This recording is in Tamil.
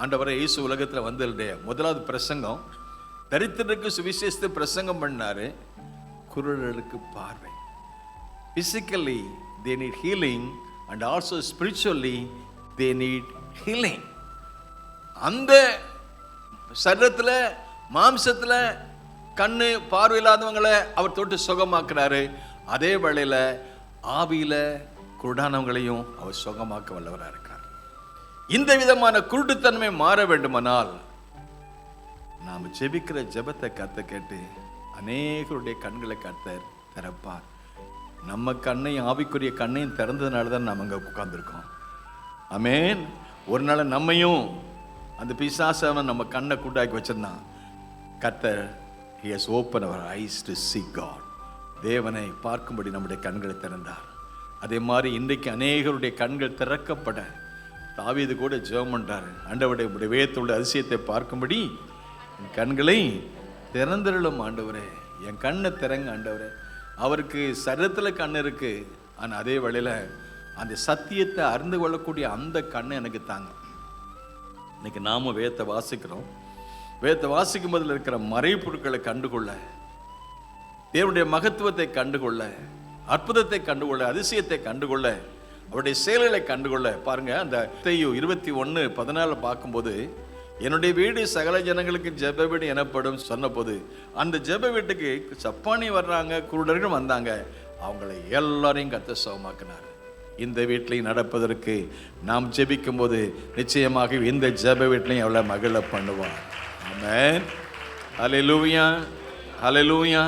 ஆண்டவரை இயேசு உலகத்தில் வந்ததுடைய முதலாவது பிரசங்கம் தரித்திரருக்கு சுவிசேஷத்தை பிரசங்கம் பண்ணாரு. குருடர்களுக்கு பார்வை. Physically they need healing and also spiritually they need healing. அந்த சரீரத்தில் மாம்சத்தில் கண்ணு பார்வையில்லாதவங்களை அவர் தொட்டு சுகமாக்குறாரு. அதே வேளையில் ஆவியில் குருடானவங்களையும் அவர் சுகமாக்க வல்லவராக இருக்கார். இந்த விதமான குருட்டுத்தன்மை மாற வேண்டுமானால் நாம் ஜெபிக்கிற ஜெபத்தை கத்த கேட்டு அநேகருடைய கண்களை கர்த்தர் திறப்பார். நம்ம கண்ணையும் ஆவிக்குரிய கண்ணையும் திறந்ததுனால தான் நம்ம அங்கே உட்கார்ந்துருக்கோம். ஆமென். ஒரு நாள் நம்மையும் அந்த பிசாசவன் நம்ம கண்ணை கூட்டாக்கி வச்சிருந்தான். கர்த்தர் he has opened our eyes to see God. தேவனை பார்க்கும்படி நம்முடைய கண்களை திறந்தார். அதே மாதிரி இன்றைக்கு அநேகருடைய கண்கள் திறக்கப்பட தாவீது கூட ஜெபம் பண்றாரு. ஆண்டவருடைய வேதத்துடைய அதிசயத்தை பார்க்கும்படி என் கண்களை திறந்திரளும் ஆண்டவரே, என் கண்ணை திறங்க ஆண்டவரே. அவருக்கு சரீரத்தில் கண் இருக்கு, ஆனால் அதே வேளையில் அந்த சத்தியத்தை அறிந்து கொள்ளக்கூடிய அந்த கண்ணை எனக்கு தாங்க. இன்னைக்கு நாமும் வேதத்தை வாசிக்கிறோம். வேதத்தை வாசிக்கும் போதில் இருக்கிற மறைப்பொருட்களை கண்டுகொள்ள, தேவனுடைய மகத்துவத்தை கண்டுகொள்ள, அற்புதத்தை கண்டுகொள்ள, அதிசயத்தை கண்டுகொள்ள, அவருடைய செயல்களை கண்டுகொள்ள பாருங்க. அந்த 21:14 பார்க்கும்போது, என்னுடைய வீடு சகல ஜனங்களுக்கு ஜெப வீடு எனப்படும் சொன்னபோது, அந்த ஜெப வீட்டுக்கு சப்பானி வர்றாங்க, குருடர்கள் வந்தாங்க, அவங்களை எல்லாரையும் கர்த்தர் சுகமாக்கினார். இந்த வீட்டிலையும் நடப்பதற்கு நாம் ஜெபிக்கும் போது நிச்சயமாக இந்த ஜெப வீட்டிலையும் எவ்வளோ மகிழ பண்ணுவார். ஆமென். ஹல்லேலூயா, ஹல்லேலூயா.